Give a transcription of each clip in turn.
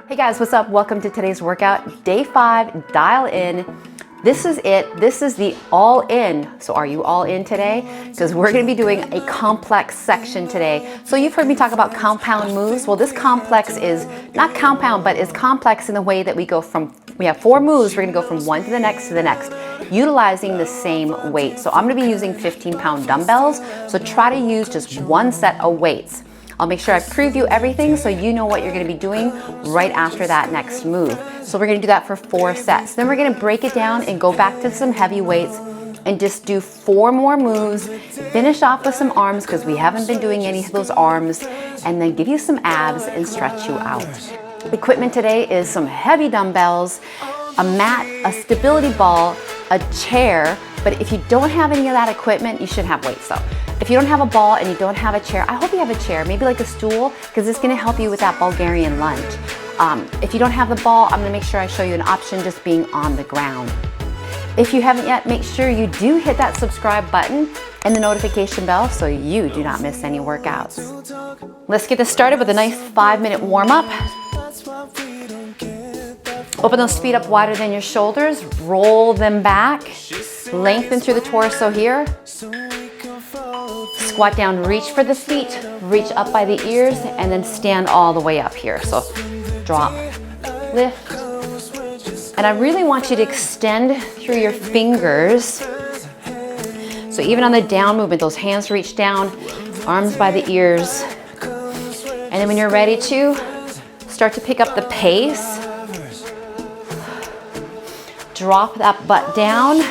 Hey guys, what's up? Welcome to today's workout, day 5, dial in. This is it. This is the all in. So are you all in today? Because we're going to be doing a complex section today. So you've heard me talk about compound moves. Well, this complex is not compound, but is complex in the way that we have 4 moves. We're going to go from one to the next, utilizing the same weight. So I'm going to be using 15-pound dumbbells. So try to use just one set of weights. I'll make sure I preview everything so you know what you're going to be doing right after that next move. So we're going to do that for 4 sets. Then we're going to break it down and go back to some heavy weights and just do 4 more moves. Finish off with some arms because we haven't been doing any of those arms, and then give you some abs and stretch you out. Equipment today is some heavy dumbbells, a mat, a stability ball, a chair. But if you don't have any of that equipment, you should have weights though. If you don't have a ball and you don't have a chair, I hope you have a chair, maybe like a stool, because it's gonna help you with that Bulgarian lunge. If you don't have the ball, I'm gonna make sure I show you an option just being on the ground. If you haven't yet, make sure you do hit that subscribe button and the notification bell so you do not miss any workouts. Let's get this started with a nice 5-minute warm up. Open those feet up wider than your shoulders, roll them back, lengthen through the torso here. Squat down, reach for the feet, reach up by the ears, and then stand all the way up here. So drop, lift. And I really want you to extend through your fingers. So even on the down movement, those hands reach down, arms by the ears. And then when you're ready to, start to pick up the pace. Drop that butt down.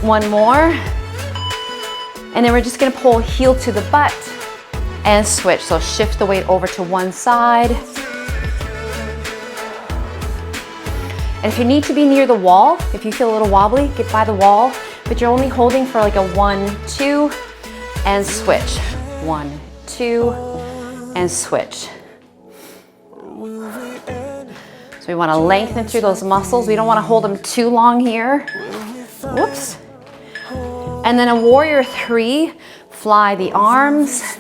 One more. And then we're just gonna pull heel to the butt and switch. So shift the weight over to one side. And if you need to be near the wall, if you feel a little wobbly, get by the wall, but you're only holding for like a 1, 2, and switch. 1, 2, and switch. So we wanna lengthen through those muscles. We don't wanna hold them too long here. Whoops. And then a warrior 3, fly the arms,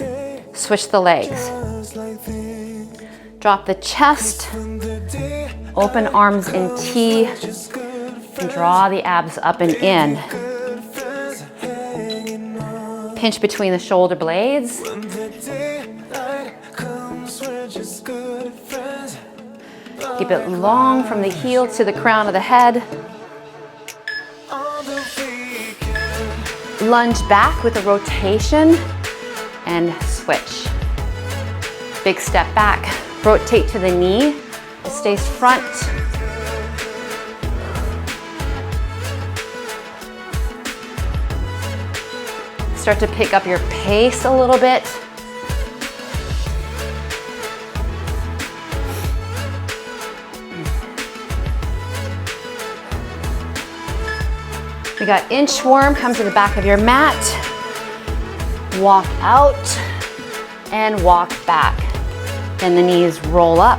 switch the legs. Drop the chest, open arms in T, and draw the abs up and in. Pinch between the shoulder blades. Keep it long from the heel to the crown of the head. Lunge back with a rotation and switch. Big step back, rotate to the knee, it stays front. Start to pick up your pace a little bit. We got inchworm, come to the back of your mat, walk out and walk back. Then the knees roll up.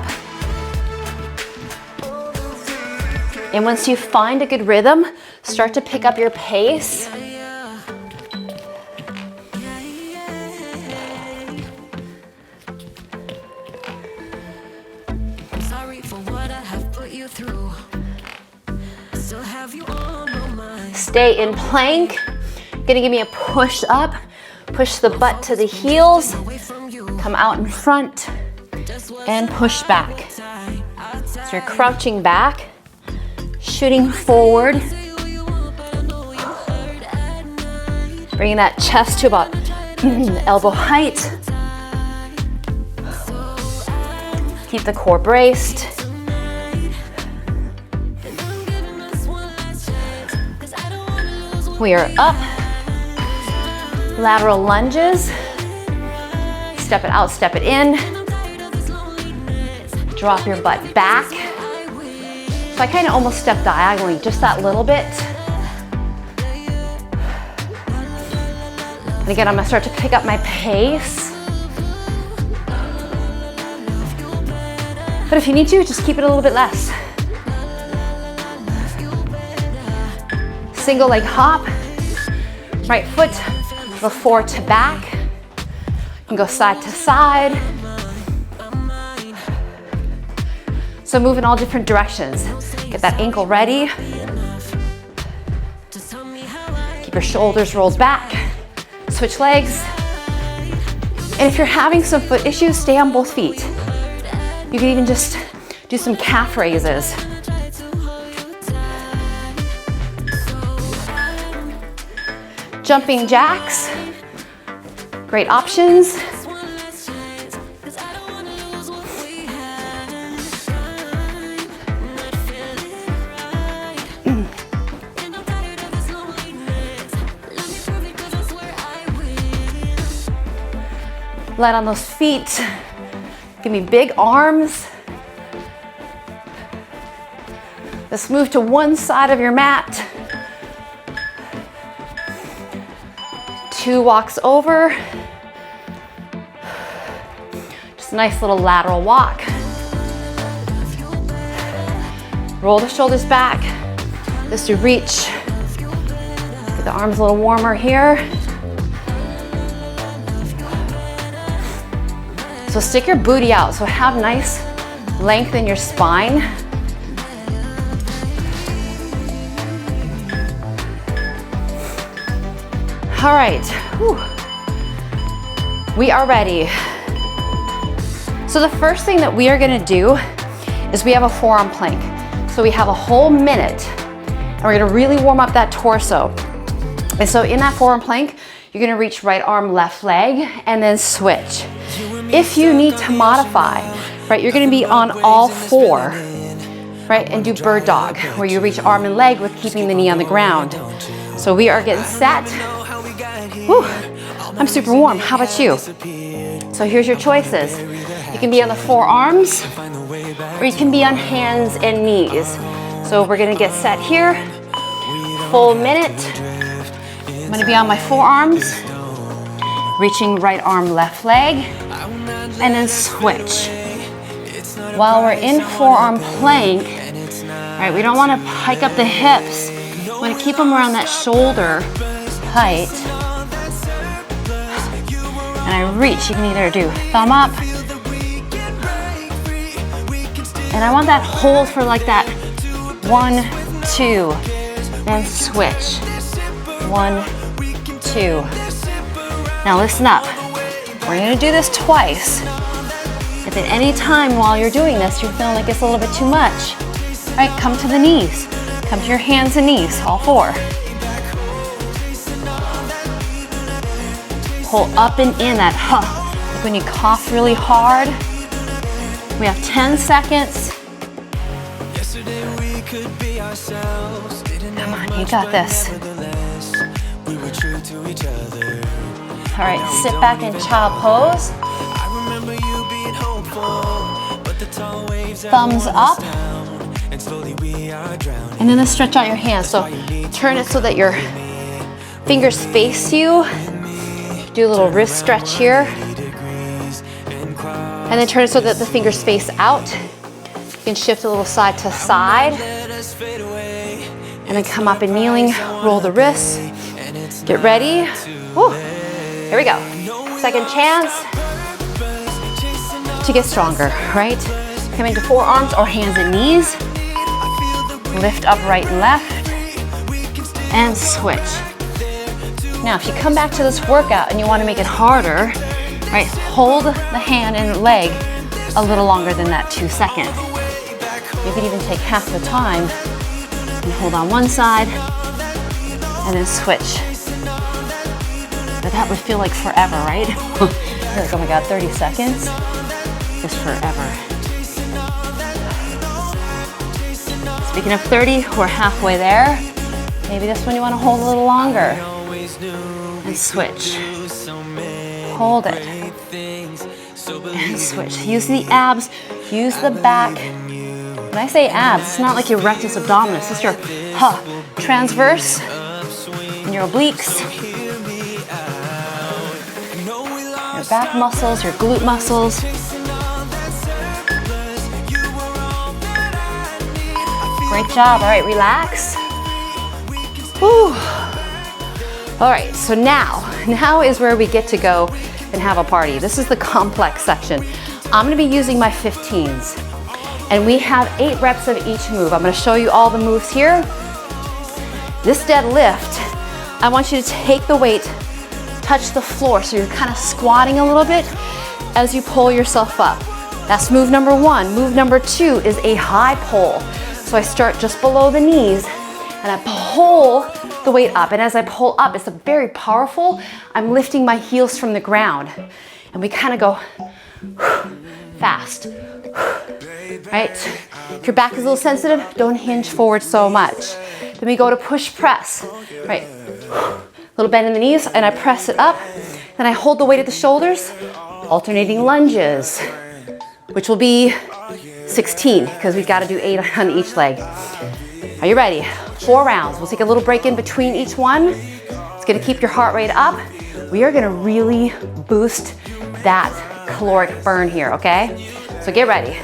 And once you find a good rhythm, start to pick up your pace. I'm sorry for what I have put you through. Still have you on my mind. Stay in plank. Gonna give me a push up. Push the butt to the heels. Come out in front and push back. So you're crouching back, shooting forward. Bringing that chest to about elbow height. Keep the core braced. We are up. Lateral lunges. Step it out, step it in. Drop your butt back. So I kind of almost step diagonally, just that little bit. And again, I'm gonna start to pick up my pace. But if you need to, just keep it a little bit less. Single leg hop, right foot before to back. You can go side to side. So move in all different directions. Get that ankle ready. Keep your shoulders rolled back. Switch legs. And if you're having some foot issues, stay on both feet. You can even just do some calf raises. Jumping jacks, great options. Light on those feet. Give me big arms. Let's move to one side of your mat. 2 walks over. Just a nice little lateral walk. Roll the shoulders back. Just to reach. Get the arms a little warmer here. So stick your booty out. So have nice length in your spine. All right, whew. We are ready. So the first thing that we are gonna do is we have a forearm plank. So we have a whole minute and we're gonna really warm up that torso. And so in that forearm plank, you're gonna reach right arm, left leg, and then switch. If you need to modify, right, you're gonna be on all 4, right, and do bird dog, where you reach arm and leg with keeping the knee on the ground. So we are getting set. Whew, I'm super warm, how about you? So here's your choices. You can be on the forearms, or you can be on hands and knees. So we're gonna get set here, full minute. I'm gonna be on my forearms, reaching right arm, left leg, and then switch. While we're in forearm plank, right, we don't want to hike up the hips. We want to keep them around that shoulder height. And I reach. You can either do thumb up, and I want that hold for like that 1, 2, and switch. 1, 2. Now listen up. We're gonna do this twice. If at any time while you're doing this, you're feeling like it's a little bit too much, all right, come to the knees. Come to your hands and knees, all 4. Pull up and in that huh. Like when you cough really hard. We have 10 seconds. Come on, you got this. All right, sit back in child pose. Thumbs up. And then let's stretch out your hands. So turn it so that your fingers face you. Do a little wrist stretch here. And then turn it so that the fingers face out. You can shift a little side to side. And then come up and kneeling, roll the wrists. Get ready. Woo. Here we go. Second chance to get stronger, right? Come into forearms or hands and knees. Lift up right and left. And switch. Now, if you come back to this workout and you want to make it harder, right, hold the hand and leg a little longer than that 2 seconds. You could even take half the time and hold on one side and then switch. But that would feel like forever, right? You're like, oh my God, 30 seconds is forever. Speaking of 30, we're halfway there. Maybe this one you want to hold a little longer. And switch. Hold it. And switch. Use the abs, use the back. When I say abs, it's not like your rectus abdominis, it's your transverse and your obliques. Your back muscles, your glute muscles. Great job. All right, relax. Whew. All right, so now is where we get to go and have a party. This is the complex section. I'm gonna be using my 15s. And we have 8 reps of each move. I'm gonna show you all the moves here. This deadlift, I want you to take the weight, touch the floor, so you're kind of squatting a little bit as you pull yourself up. That's move number 1. Move number 2 is a high pull. So I start just below the knees and I pull the weight up. And as I pull up, it's very powerful. I'm lifting my heels from the ground. And we kind of go fast. Right? If your back is a little sensitive, don't hinge forward so much. Then we go to push press. Right? Little bend in the knees, and I press it up. Then I hold the weight at the shoulders. Alternating lunges, which will be 16 because we've got to do 8 on each leg. Are you ready? 4 rounds. We'll take a little break in between each one. It's going to keep your heart rate up. We are going to really boost that caloric burn here, okay? So get ready.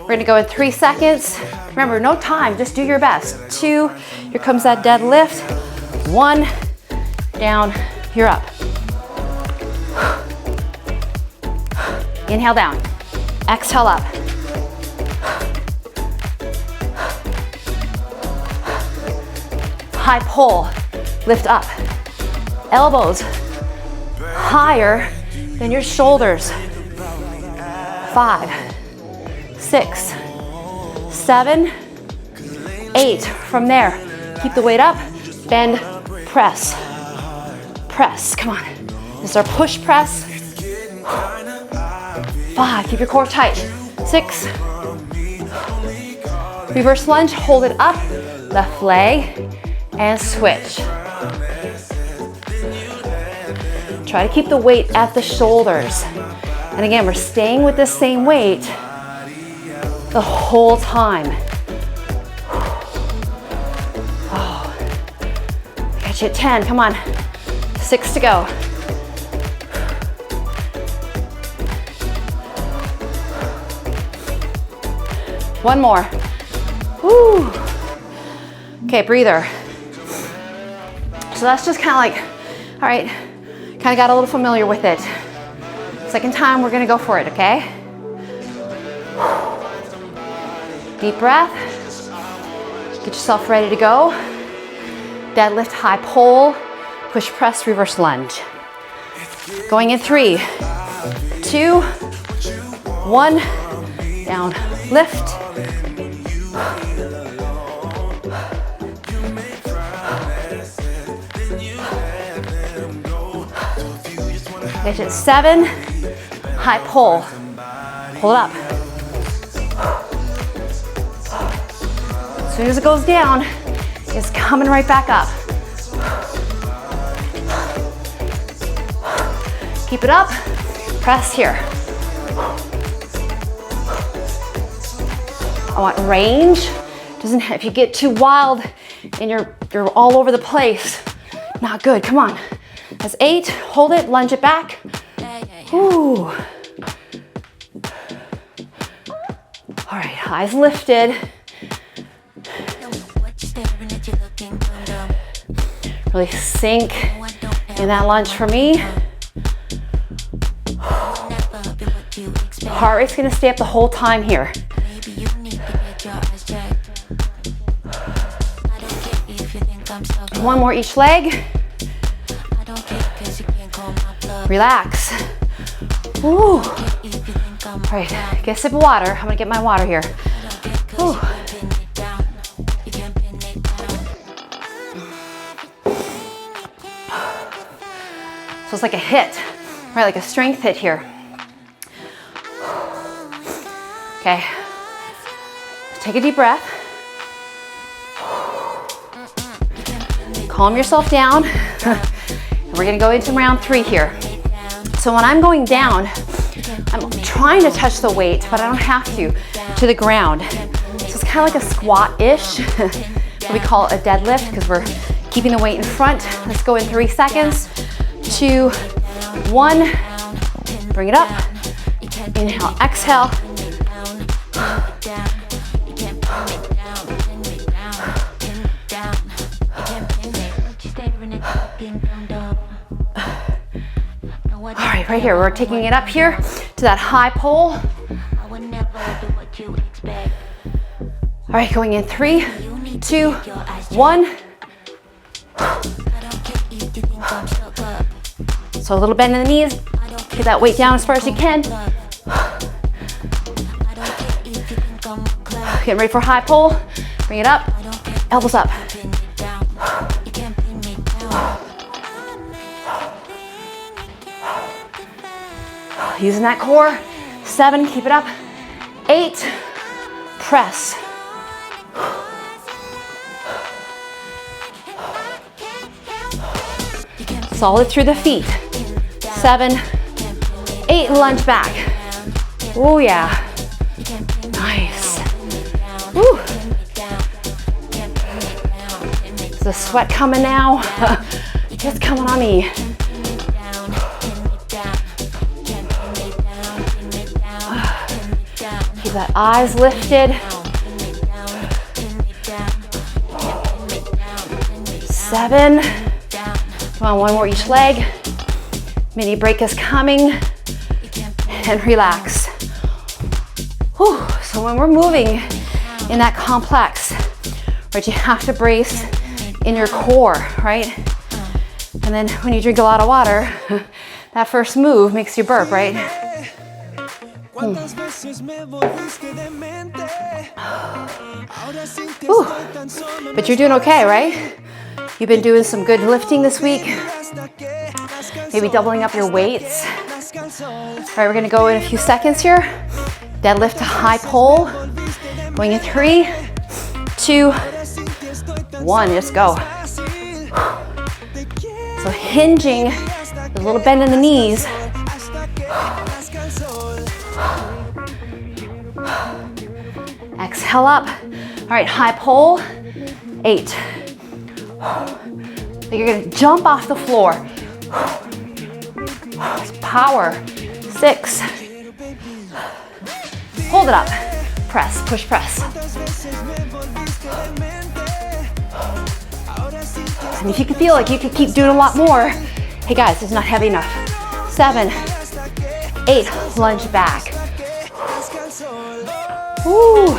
We're going to go in 3 seconds. Remember, no time, just do your best. 2, here comes that deadlift. 1, down, you're up. Inhale down, exhale up. High pull, lift up. Elbows higher than your shoulders. 5, 6, 7, 8. From there, keep the weight up, bend, press. Press, come on. This is our push press. 5, keep your core tight. 6, reverse lunge, hold it up, left leg, and switch. Try to keep the weight at the shoulders. And again, we're staying with the same weight the whole time. Oh, I got you at 10, come on. 6 to go. One more. Woo. Okay, breather. So that's just kind of like, all right, kind of got a little familiar with it. Second time, we're gonna go for it, okay? Deep breath. Get yourself ready to go. Deadlift, high pull, push press, reverse lunge. Going in 3, 2, 1, down, lift. Get you at 7, high pull, pull it up. As soon as it goes down, it's coming right back up. Keep it up, press here. I want range. If you get too wild and you're all over the place, not good, come on. That's 8, hold it, lunge it back. Ooh. All right, eyes lifted. Really sink in that lunge for me. Heart rate's gonna stay up the whole time here. One more each leg. Relax. Ooh. All right, get a sip of water. I'm gonna get my water here. Ooh. So it's like a hit, right? Like a strength hit here. Okay. Take a deep breath. Calm yourself down. We're gonna go into round 3 here. So when I'm going down, I'm trying to touch the weight, but I don't have to the ground. So it's kind of like a squat-ish. We call it a deadlift because we're keeping the weight in front. Let's go in 3 seconds. 2, 1. Bring it up. Inhale, exhale. All right, right here, we're taking it up here to that high pull. All right, going in 3, 2, 1. So a little bend in the knees. Get that weight down as far as you can. Getting ready for high pull. Bring it up. Elbows up. Using that core. 7, keep it up. 8, press. Solid through the feet. 7, 8, lunge back. Oh yeah. Nice. Woo. Is the sweat coming now? It's coming on me. Keep that eyes lifted. 7. Come on, one more each leg. Mini break is coming. And relax. Whew. So when we're moving in that complex, right, you have to brace in your core, right? And then when you drink a lot of water, that first move makes you burp, right? Ooh. But you're doing okay, right? You've been doing some good lifting this week. Maybe doubling up your weights. All right, we're gonna go in a few seconds here. Deadlift to high pull. Going in 3, 2, 1, just go. So hinging, a little bend in the knees. Exhale up. All right, high pull. 8. You're gonna jump off the floor. Power. 6. Hold it up. Press, push, press. And if you can feel like you could keep doing a lot more, hey guys, it's not heavy enough. 7, 8, lunge back. Woo.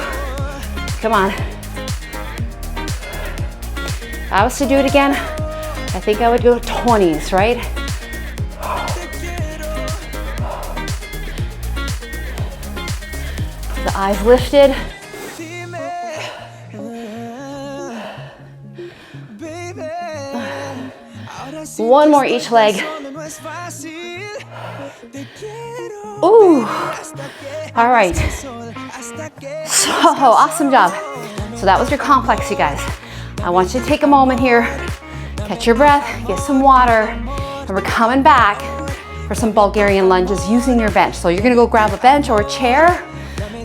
Come on. If I was to do it again, I think I would go 20s, right? The eyes lifted. One more each leg. Ooh. All right. So awesome job. So that was your complex, you guys. I want you to take a moment here, catch your breath, get some water, and we're coming back for some Bulgarian lunges using your bench. So you're gonna go grab a bench or a chair.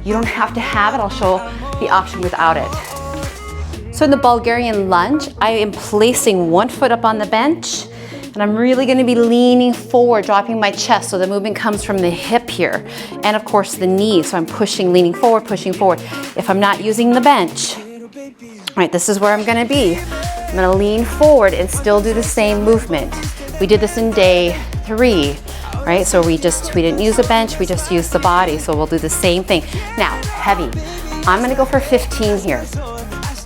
You don't have to have it. I'll show the option without it. So in the Bulgarian lunge, I am placing one foot up on the bench, and I'm really gonna be leaning forward, dropping my chest, so the movement comes from the hip here, and of course the knee, so I'm pushing, leaning forward, pushing forward. If I'm not using the bench, all right, this is where I'm gonna be. I'm gonna lean forward and still do the same movement. We did this in day 3, right? So we didn't use a bench, we just used the body, so we'll do the same thing. Now, heavy. I'm gonna go for 15 here.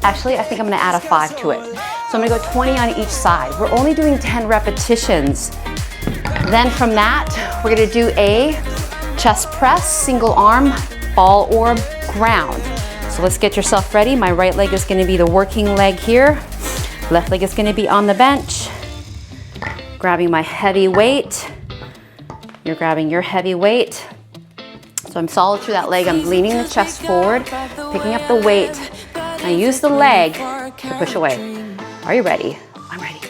Actually, I think I'm gonna add a 5 to it. So I'm gonna go 20 on each side. We're only doing 10 repetitions. Then from that, we're gonna do a chest press, single arm, ball or ground. So let's get yourself ready. My right leg is gonna be the working leg here. Left leg is gonna be on the bench. Grabbing my heavy weight. You're grabbing your heavy weight. So I'm solid through that leg. I'm leaning the chest forward, picking up the weight. I use the leg to push away. Are you ready? I'm ready.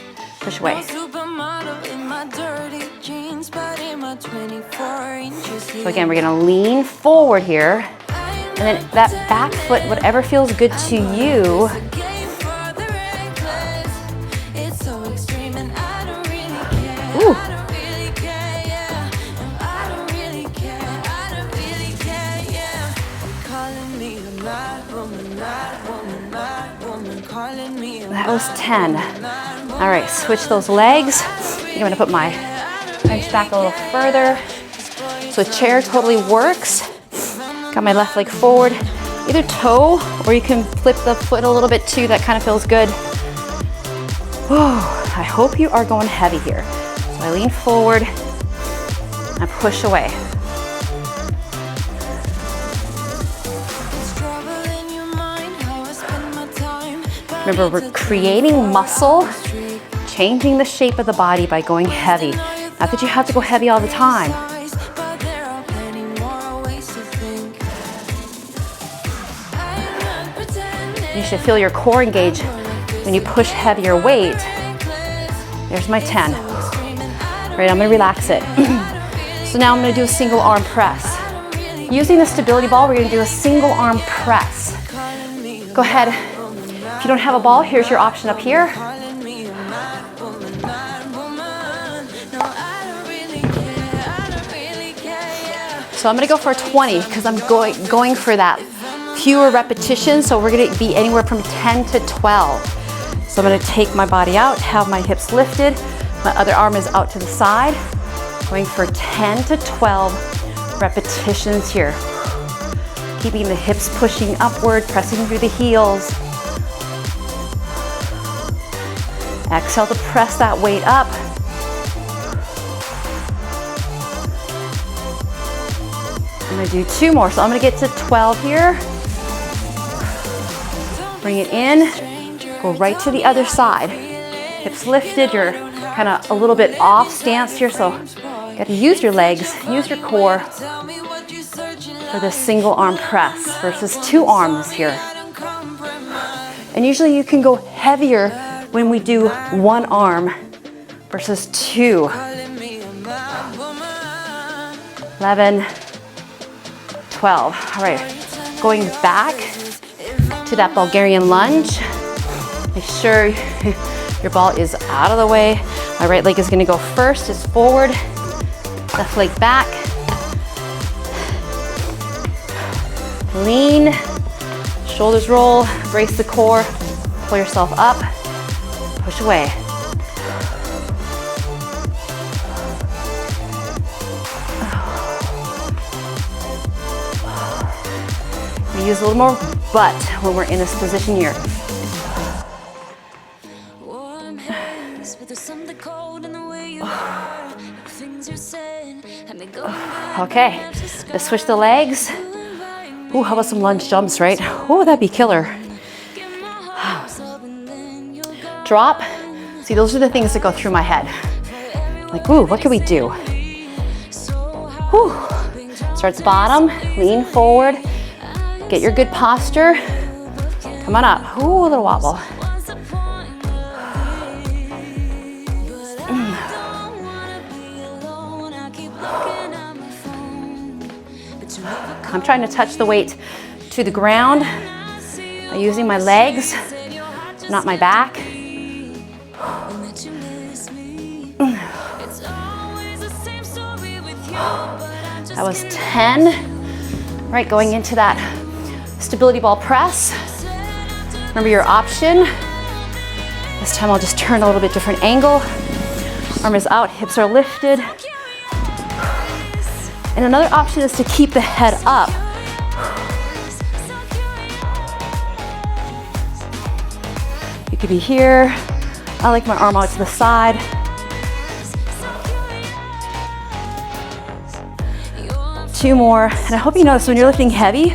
Push away. So again, we're gonna lean forward here. And then that back foot, whatever feels good to you. Ooh. That was 10. All right, switch those legs. I'm gonna put my bench back a little further. So chair totally works. Got my left leg forward, either toe, or you can flip the foot a little bit too. That kind of feels good. Whew, I hope you are going heavy here. So I lean forward and push away. Remember, we're creating muscle, changing the shape of the body by going heavy. Not that you have to go heavy all the time. You should feel your core engage when you push heavier weight. There's my 10. Right, I'm gonna relax it. So now I'm gonna do a single arm press. Using the stability ball, we're gonna do a single arm press. Go ahead. If you don't have a ball, here's your option up here. So I'm gonna go for 20 because I'm going for that fewer repetitions. So we're gonna be anywhere from 10 to 12. So I'm gonna take my body out, have my hips lifted. My other arm is out to the side. Going for 10 to 12 repetitions here. Keeping the hips pushing upward, pressing through the heels. Exhale to press that weight up. I'm gonna do 2 more. So I'm gonna get to 12 here. Bring it in, go right to the other side. Hips lifted, you're kind of a little bit off stance here, so you gotta use your legs, use your core for this single arm press versus 2 arms here. And usually you can go heavier when we do 1 arm versus 2. 11, 12. All right, going back to that Bulgarian lunge. Make sure your ball is out of the way. My right leg is gonna go first, it's forward, left leg back. Lean, shoulders roll, brace the core, pull yourself up, push away. We use a little more butt when we're in this position here. Okay, let's switch the legs. Ooh, how about some lunge jumps, right? Ooh, that'd be killer. Drop. See, those are the things that go through my head. Like, ooh, what can we do? Whew. Starts bottom, lean forward, get your good posture. Come on up. Ooh, a little wobble. I'm trying to touch the weight to the ground by using my legs, not my back. That was 10. All right, going into that stability ball press. Remember your option. This time I'll just turn a little bit different angle. Arm is out, hips are lifted. And another option is to keep the head up. You could be here. I like my arm out to the side. Two more. And I hope you notice when you're lifting heavy,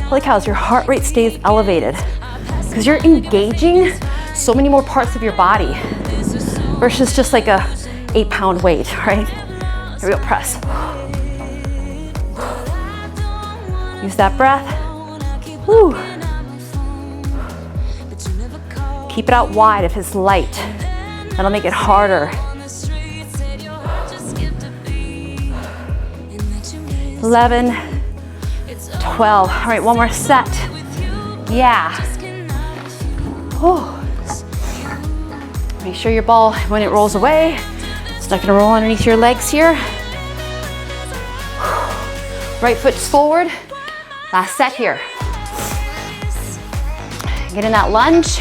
holy cows, your heart rate stays elevated because you're engaging so many more parts of your body versus just like a 8-pound weight, right? Here we go, press. Use that breath. Woo. Keep it out wide if it's light. That'll make it harder. 11, 12. All right, one more set. Yeah. Whew. Make sure your ball, when it rolls away, it's not gonna roll underneath your legs here. Right foot's forward. Last set here. Get in that lunge.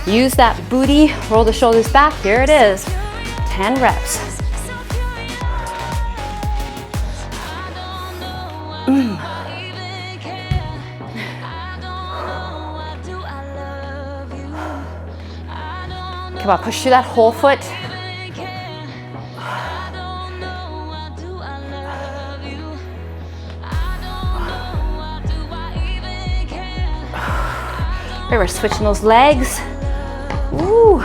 Use that booty, roll the shoulders back. Here it is. 10 reps. Come on, push through that whole foot. Okay, we're switching those legs. Ooh.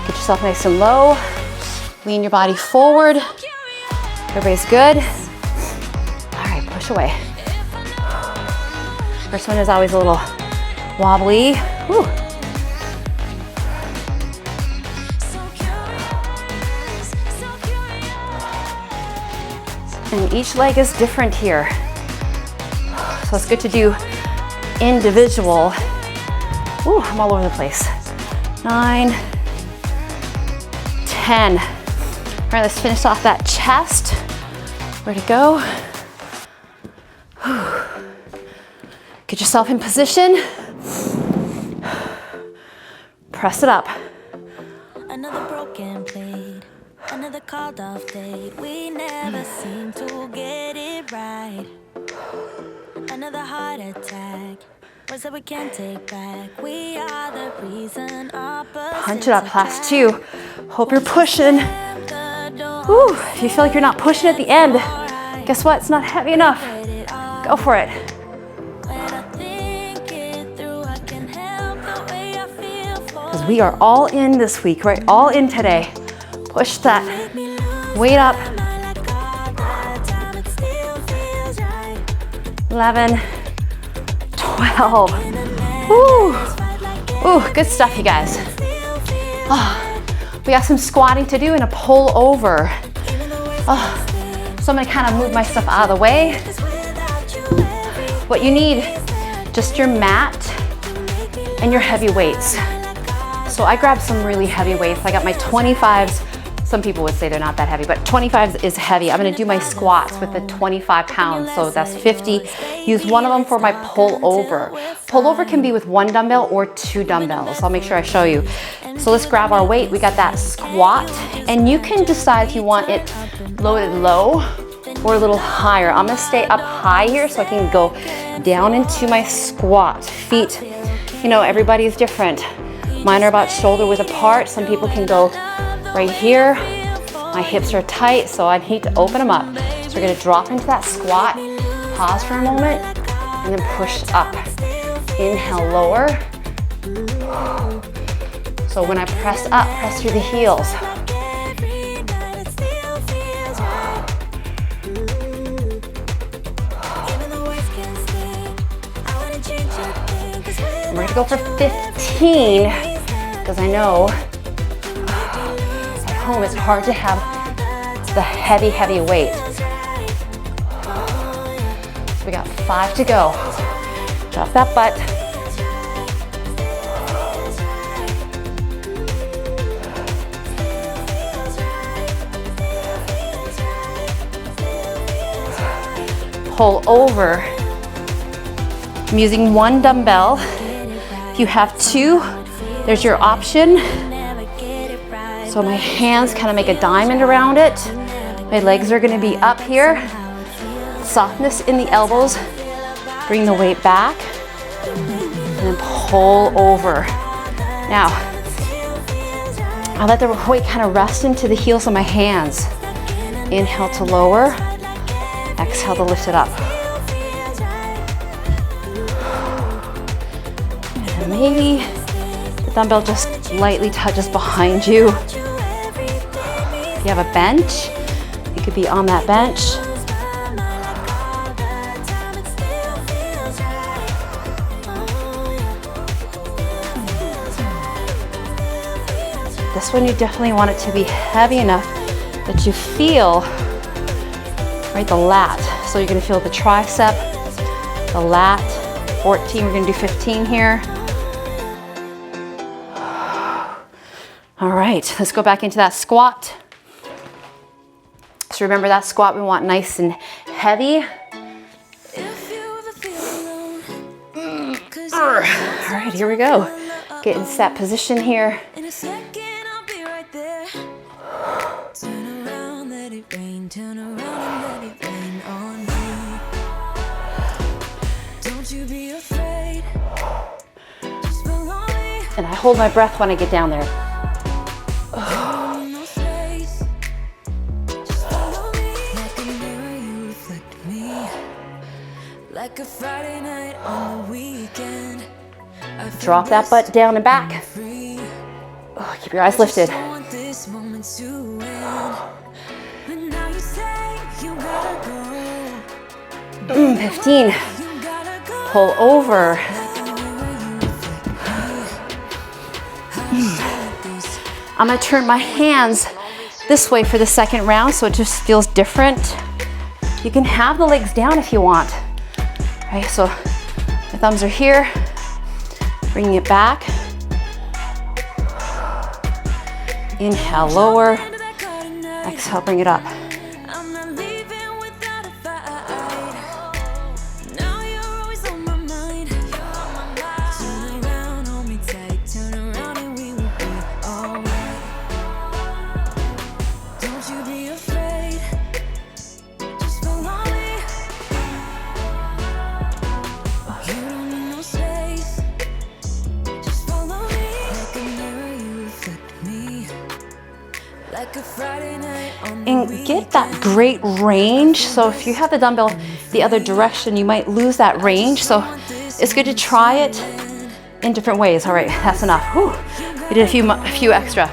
Get yourself nice and low. Lean your body forward. Everybody's good. All right, push away. First one is always a little wobbly. Woo. And each leg is different here. So it's good to do individual. Ooh, I'm all over the place. 9, 10. All right, let's finish off that chest. Where to go? Get yourself in position. Press it up. Another broken plate, another called off date. We never seem to get it right. Another heart attack. Words that we can't take back. We are the reason opposites. Punch it up, last 2. Hope you're pushing. Ooh, if you feel like you're not pushing at the end, guess what? It's not heavy enough. Go for it. Because we are all in this week, right? All in today. Push that weight up. 11, 12. Ooh. Ooh, good stuff, you guys. Oh, we got some squatting to do and a pull over. Oh, so I'm gonna kind of move my stuff out of the way. What you need, just your mat and your heavy weights. So I grabbed some really heavy weights. I got my 25s. Some people would say they're not that heavy, but 25 is heavy. I'm gonna do my squats with the 25 pounds, so that's 50. Use one of them for my pull over. Pull over can be with 1 dumbbell or 2 dumbbells. I'll make sure I show you. So let's grab our weight. We got that squat, and you can decide if you want it loaded low or a little higher. I'm gonna stay up high here so I can go down into my squat. Feet, you know, everybody's different. Mine are about shoulder width apart. Some people can go right here. My hips are tight, so I need to open them up. So we're gonna drop into that squat, pause for a moment, and then push up. Inhale, lower. So when I press up, press through the heels. And we're gonna go for 15, because I know at home it's hard to have the heavy weight. So we got 5 to go. Drop that butt. Pull over. I'm using 1 dumbbell. If you have 2, there's your option. So my hands kind of make a diamond around it. My legs are going to be up here. Softness in the elbows. Bring the weight back. And then pull over. Now, I'll let the weight kind of rest into the heels of my hands. Inhale to lower. Exhale to lift it up. And maybe the dumbbell just lightly touches behind you. If you have a bench, you could be on that bench. This one you definitely want it to be heavy enough that you feel right the lat. So you're gonna feel the tricep, the lat. 14, we're gonna do 15 here. All right, let's go back into that squat. So remember that squat we want nice and heavy. All right, here we go. Get into that position here. In a second, I'll be right there. Turn around, let it rain. Turn around and let it rain on me. Don't you be afraid. And I hold my breath when I get down there. Drop that butt down and back. Oh, keep your eyes lifted. 15. Pull over. I'm gonna turn my hands this way for the second round so it just feels different. You can have the legs down if you want. Okay, so my thumbs are here, bringing it back. Inhale, lower. Exhale, bring it up. And get that great range. So if you have the dumbbell the other direction, you might lose that range. So it's good to try it in different ways. All right, that's enough. Whew. We did a few extra.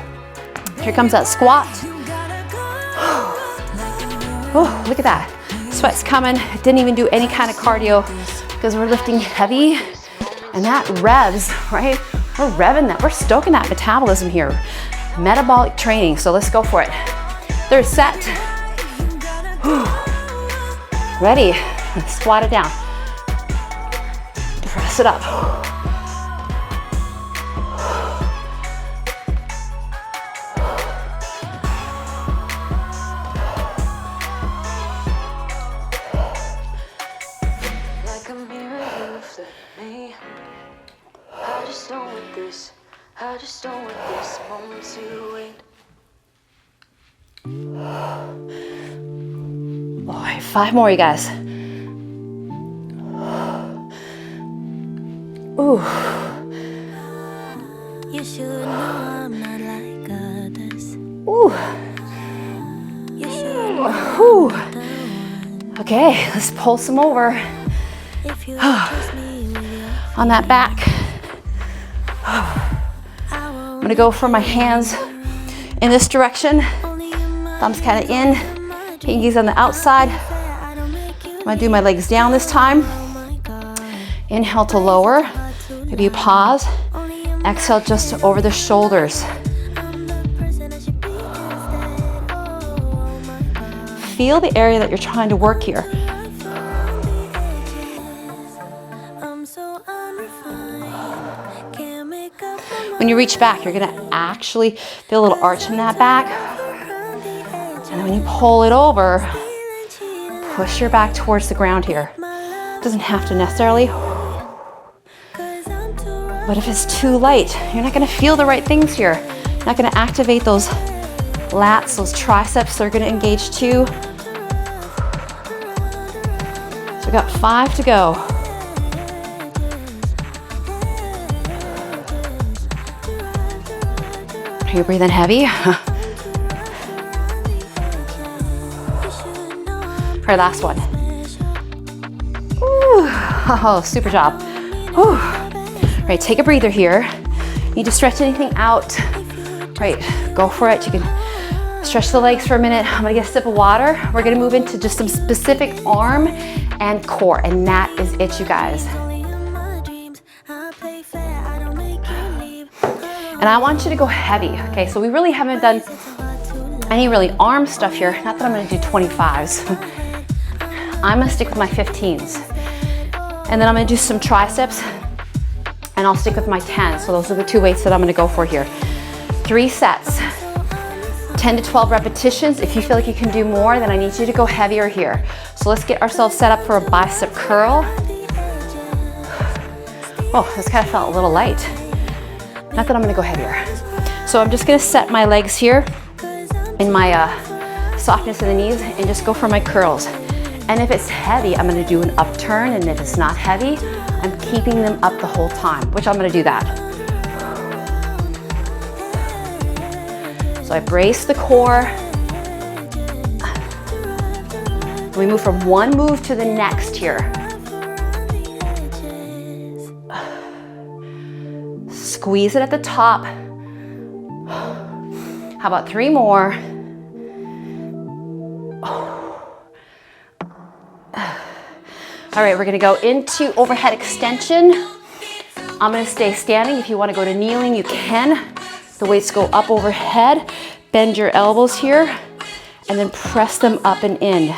Here comes that squat. Oh, look at that. Sweat's coming. Didn't even do any kind of cardio because we're lifting heavy, and that revs, right? We're revving that. We're stoking that metabolism here. Metabolic training. So let's go for it. Third set. Whew. Ready? Squat it down. Press it up. Like a mirror, you reflect me. I just don't want this. I just don't want this moment to wait. All right, 5 more, you guys. Ooh. You should know I'm not like others. Ooh. You should know Ooh. I'm the one. Okay, let's pull some over If you trust me with your on that back. I I'm gonna go for my hands in this direction. Thumbs kind of in, pinkies on the outside. I'm gonna do my legs down this time. Inhale to lower. Maybe you pause. Exhale just over the shoulders. Feel the area that you're trying to work here. When you reach back, you're gonna actually feel a little arch in that back. And then when you pull it over, push your back towards the ground here. It doesn't have to necessarily. But if it's too light, you're not gonna feel the right things here. You're not gonna activate those lats, those triceps, they're gonna engage too. So we got 5 to go. Are you breathing heavy? For our last one. Ooh. Oh, super job. Ooh. All right, take a breather here. Need to stretch anything out. Right, go for it. You can stretch the legs for a minute. I'm gonna get a sip of water. We're gonna move into just some specific arm and core, and that is it, you guys. And I want you to go heavy, okay? So we really haven't done any really arm stuff here. Not that I'm gonna do 25s. I'm gonna stick with my 15s. And then I'm gonna do some triceps, and I'll stick with my 10s. So those are the 2 weights that I'm gonna go for here. 3 sets, 10 to 12 repetitions. If you feel like you can do more, then I need you to go heavier here. So let's get ourselves set up for a bicep curl. Oh, this kind of felt a little light. Not that I'm gonna go heavier. So I'm just gonna set my legs here in my softness in the knees and just go for my curls. And if it's heavy, I'm gonna do an upturn, and if it's not heavy, I'm keeping them up the whole time, which I'm gonna do that. So I brace the core. We move from one move to the next here. Squeeze it at the top. How about 3 more? All right, we're gonna go into overhead extension. I'm gonna stay standing. If you wanna go to kneeling, you can. The weights go up overhead. Bend your elbows here, and then press them up and in.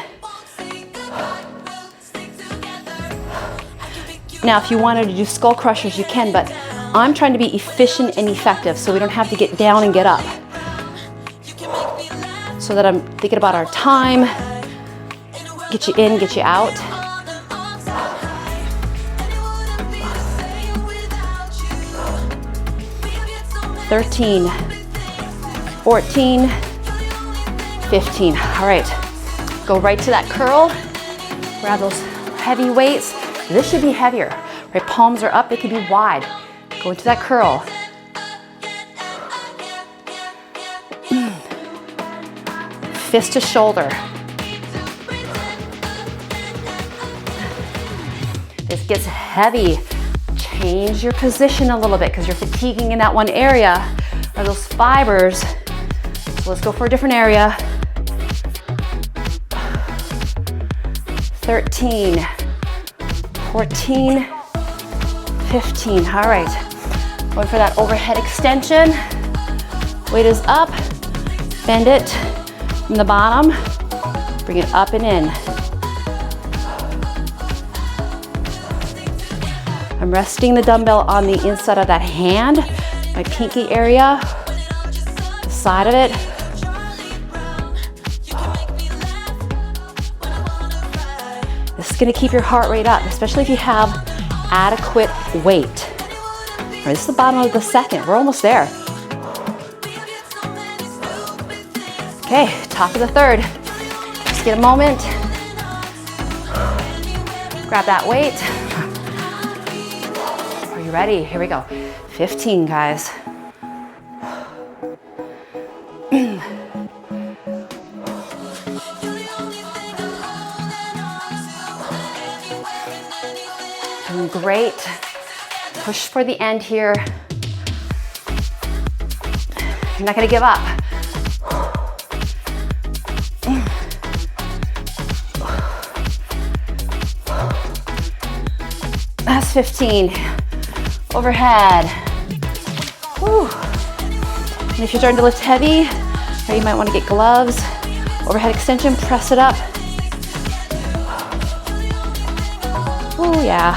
Now, if you wanted to do skull crushers, you can, but I'm trying to be efficient and effective so we don't have to get down and get up. So that I'm thinking about our time. Get you in, get you out. 13, 14, 15. All right, go right to that curl. Grab those heavy weights. This should be heavier, right? Palms are up, they could be wide. Go into that curl. Fist to shoulder. This gets heavy. Change your position a little bit because you're fatiguing in that one area or those fibers. So let's go for a different area. 13, 14, 15. All right, going for that overhead extension. Weight is up, bend it from the bottom, bring it up and in. I'm resting the dumbbell on the inside of that hand, my pinky area, the side of it. This is gonna keep your heart rate up, especially if you have adequate weight. All right, this is the bottom of the second. We're almost there. Okay, top of the third. Just get a moment. Grab that weight. Are you ready? Here we go. 15, guys. Doing great. Push for the end here. You're not gonna give up. That's 15. Overhead. Woo. And if you're starting to lift heavy, or you might want to get gloves. Overhead extension, press it up. Oh yeah.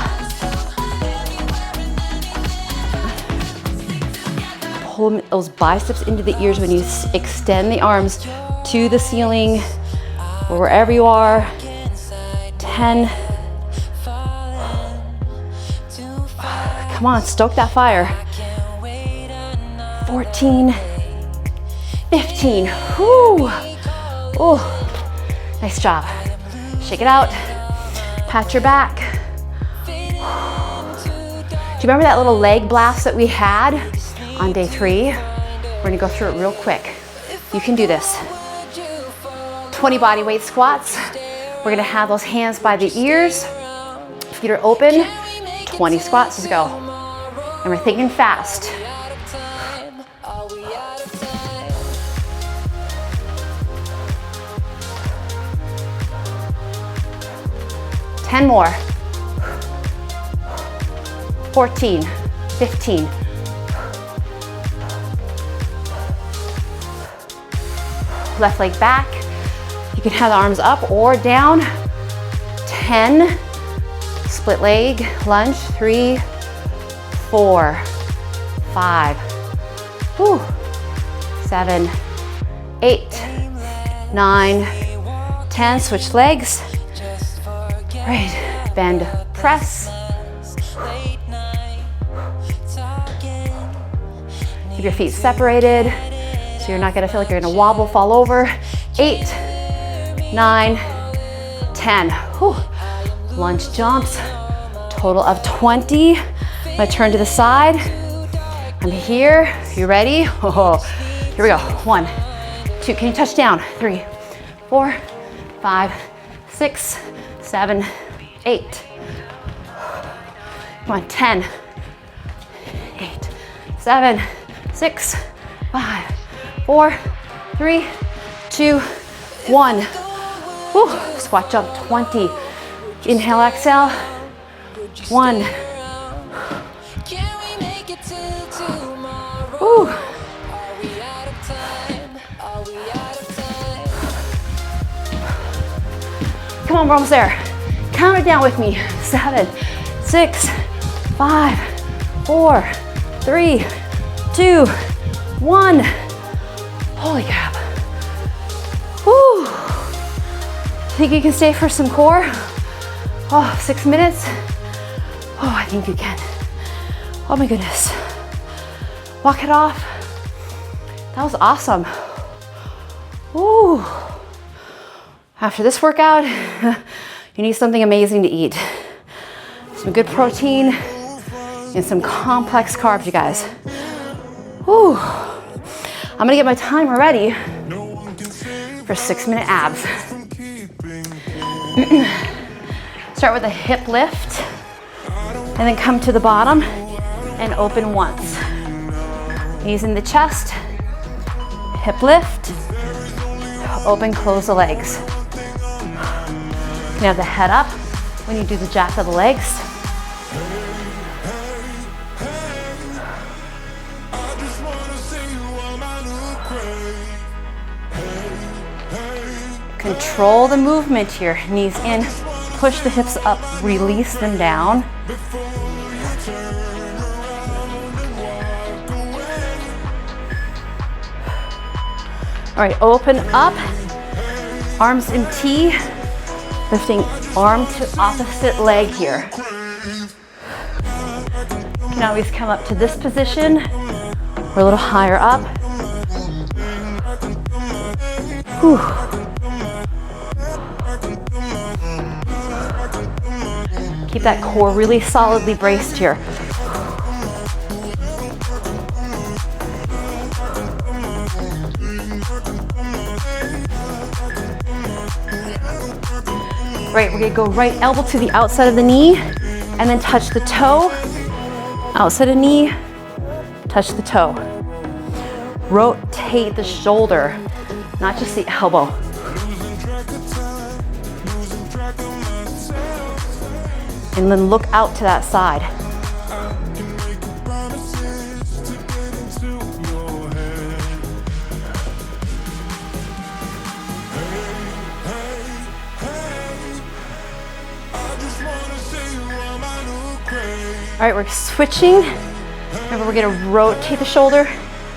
Pull those biceps into the ears when you extend the arms to the ceiling or wherever you are. 10. Come on, stoke that fire. 14, 15. Whoo. Oh, nice job. Shake it out. Pat your back. Do you remember that little leg blast that we had on day 3? We're gonna go through it real quick. You can do this. 20 body weight squats. We're gonna have those hands by the ears. Feet are open. 20 squats, let's go. And we're thinking fast. Ten more. 14, 15. Left leg back. You can have the arms up or down. 10. Split leg, lunge. 3, 4, 5, 7, 8, 9, 10. Switch legs. Right, bend, press. Keep your feet separated so you're not gonna feel like you're gonna wobble, fall over. 8, 9, 10. Whew. Lunge jumps, total of 20. I'm gonna turn to the side. I'm here, you ready? Oh, Here we go. 1, 2, can you touch down? 3, 4, 5, 6, 7, 8. Come on, 10, 8, 7, 6, 5, 4, 3, 2, 1. Woo. Squat jump 20. Inhale, exhale. 1. Woo. Come on, we're almost there. Count it down with me. 7, 6, 5, 4, 3, 2, 1. Holy crap. Woo. Think you can stay for some core? Oh, 6 minutes? Oh, I think you can. Oh my goodness. Walk it off. That was awesome. Woo. After this workout, you need something amazing to eat. Some good protein and some complex carbs, you guys. Woo. I'm gonna get my timer ready for 6-minute abs. Start with a hip lift and then come to the bottom and open once. Using the chest, hip lift, open, close the legs. You have the head up when you do the jack of the legs. Control the movement here. Knees in, push the hips up, release them down. All right, open up, arms in T, lifting arm to opposite leg here. You can always come up to this position or a little higher up. Whew. Keep that core really solidly braced here. Right, we're gonna go right elbow to the outside of the knee and then touch the toe. Outside of knee, touch the toe. Rotate the shoulder, not just the elbow. And then look out to that side. All right, we're switching. Remember, we're gonna rotate the shoulder,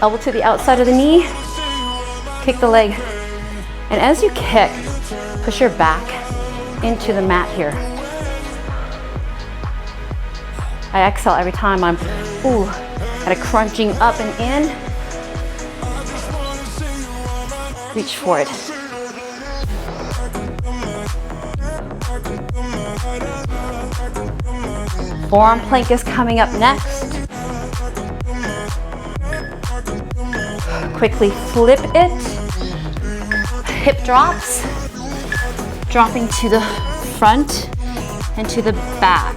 elbow to the outside of the knee, kick the leg. And as you kick, push your back into the mat here. I exhale every time I'm, kind of crunching up and in. Reach for it. Forearm plank is coming up next. Quickly flip it. Hip drops. Dropping to the front and to the back.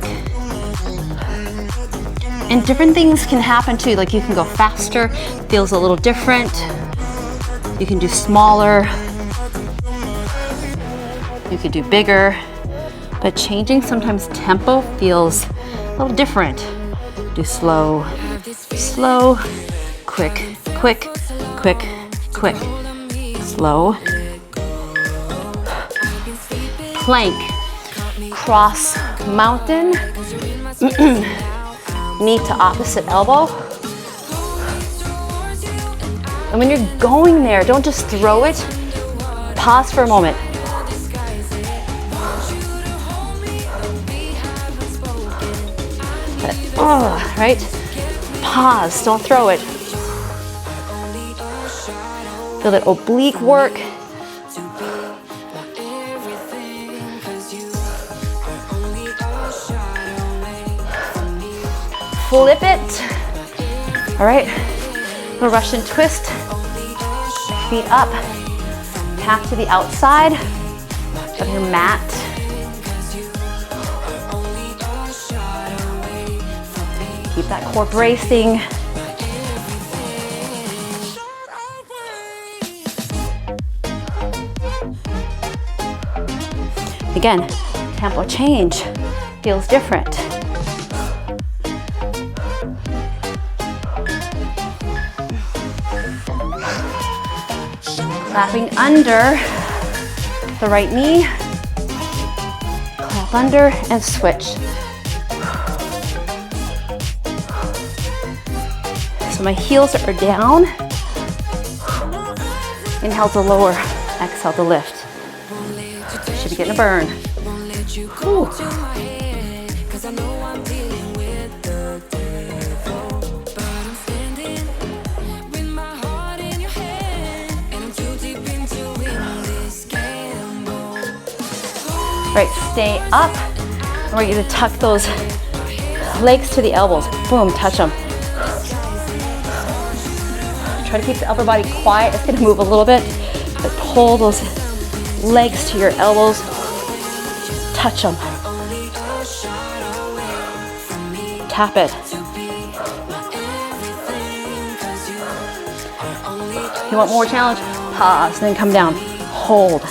And different things can happen too, like you can go faster, feels a little different. You can do smaller. You could do bigger. But changing sometimes tempo feels a little different. Do slow, slow, quick, quick, quick, quick, slow. Plank, cross mountain. Knee to opposite elbow. And when you're going there, don't just throw it. Pause for a moment. Right? Pause, don't throw it. Feel that oblique work. Flip it. All right, a Russian twist feet up. Tap to the outside of your mat. Keep that core bracing. Again, tempo change feels different. Clapping under the right knee, clap under and switch. So my heels are down. Inhale to lower, exhale to lift. Should be getting a burn. Ooh. Right, stay up. We're going to tuck those legs to the elbows. Boom, touch them. Try to keep the upper body quiet. It's going to move a little bit, but pull those legs to your elbows. Touch them. Tap it. You want more challenge? Pause, then come down. Hold.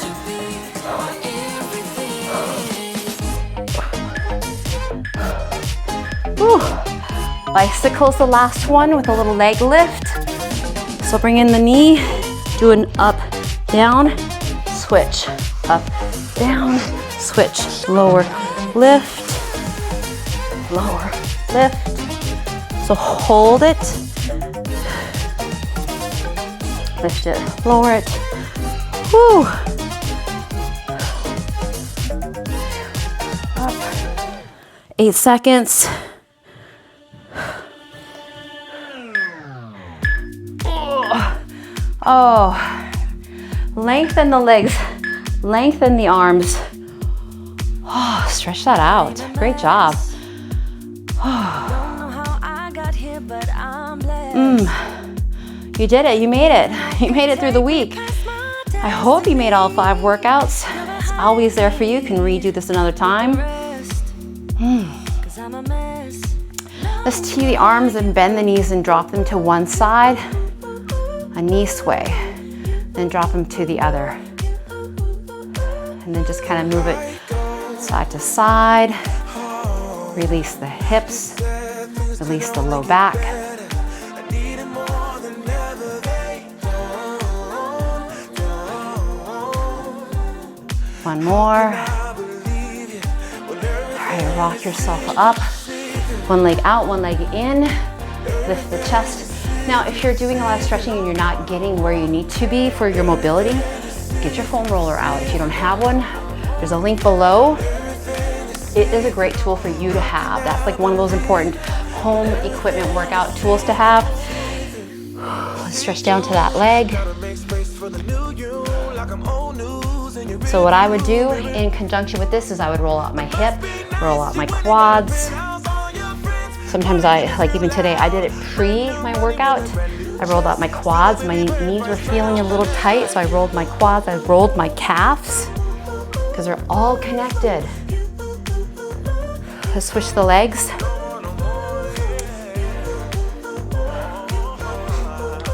Whew. Bicycle's the last one with a little leg lift. So bring in the knee, do an up, down, switch, up, down, switch, lower, lift, lower, lift. So hold it, lift it, lower it. Woo. Up. 8 seconds. Oh, lengthen the legs, lengthen the arms. Oh, stretch that out. Great job. You did it, you made it. You made it through the week. I hope you made all 5 workouts. It's always there for you. You can redo this another time. Let's tee the arms and bend the knees and drop them to one side. A knee sway, then drop them to the other. And then just kind of move it side to side. Release the hips, release the low back. One more. All right, rock yourself up. One leg out, one leg in. Lift the chest. Now, if you're doing a lot of stretching and you're not getting where you need to be for your mobility, get your foam roller out. If you don't have one, there's a link below. It is a great tool for you to have. That's like one of those important home equipment workout tools to have. Let's stretch down to that leg. So what I would do in conjunction with this is I would roll out my hip, roll out my quads. Sometimes like even today, I did it pre my workout. I rolled out my quads. My knees were feeling a little tight, so I rolled my quads. I rolled my calves because they're all connected. Let's switch the legs.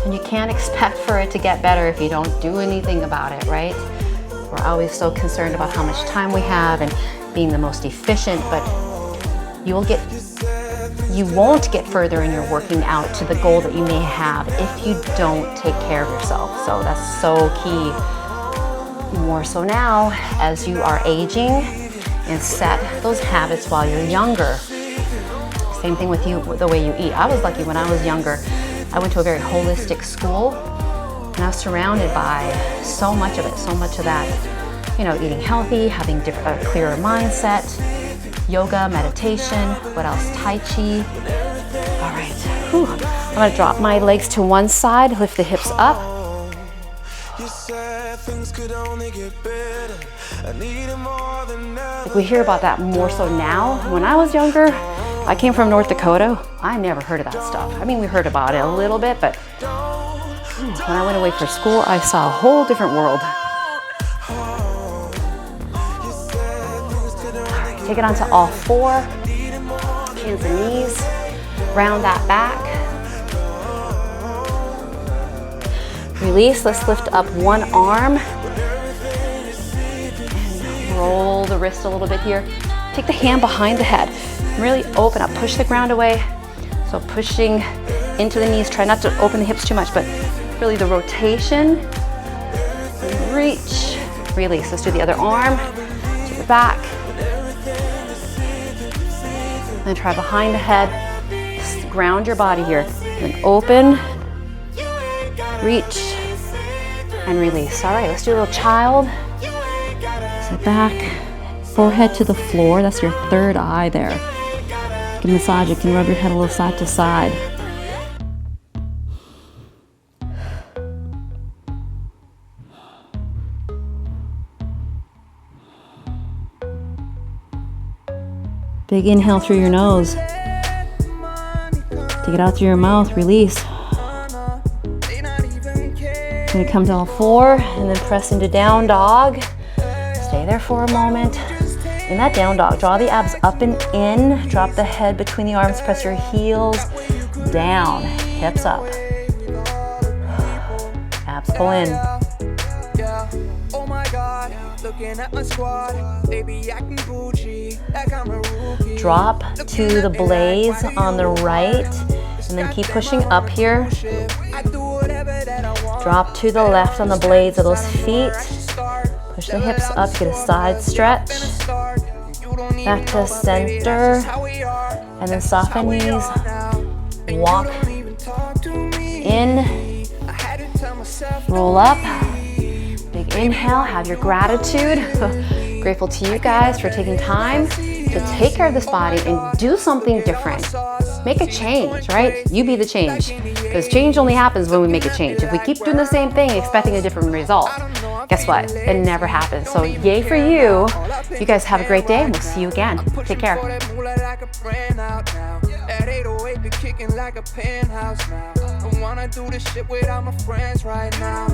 And you can't expect for it to get better if you don't do anything about it, right? We're always so concerned about how much time we have and being the most efficient, but you won't get further in your working out to the goal that you may have if you don't take care of yourself. So that's so key. More so now as you are aging and set those habits while you're younger. Same thing with you, the way you eat. I was lucky when I was younger. I went to a very holistic school and I was surrounded by so much of it, so much of that, you know, eating healthy, having a clearer mindset, yoga, meditation, what else? Tai Chi. All right, whew. I'm gonna drop my legs to one side, lift the hips up. Like we hear about that more so now. When I was younger, I came from North Dakota. I never heard of that stuff. I mean, we heard about it a little bit, but When I went away for school, I saw a whole different world. Take it onto all four, hands and knees, round that back. Release, let's lift up one arm. And roll the wrist a little bit here. Take the hand behind the head. Really open up, push the ground away. So pushing into the knees, try not to open the hips too much, but really the rotation. Reach, release. Let's do the other arm to the back. Then try behind the head. Just ground your body here. Then open, reach, and release. All right, let's do a little child. Sit back, forehead to the floor. That's your third eye there. You can massage, you can rub your head a little side to side. Big inhale through your nose. Take it out through your mouth, release. Gonna come to all four and then press into down dog. Stay there for a moment. In that down dog, draw the abs up and in. Drop the head between the arms, press your heels down, hips up. Abs pull in. Drop to the blades on the right, and then keep pushing up here. Drop to the left on the blades of those feet. Push the hips up, get a side stretch. Back to center, and then soften knees. Walk in, roll up. Big inhale, have your gratitude. Grateful to you guys for taking time to take care of this body and do something different. Make a change, right? You be the change. Because change only happens when we make a change. If we keep doing the same thing expecting a different result, guess what? It never happens. So yay for you. You guys have a great day, and we'll see you again. Take care. I wanna do this shit without my friends right now.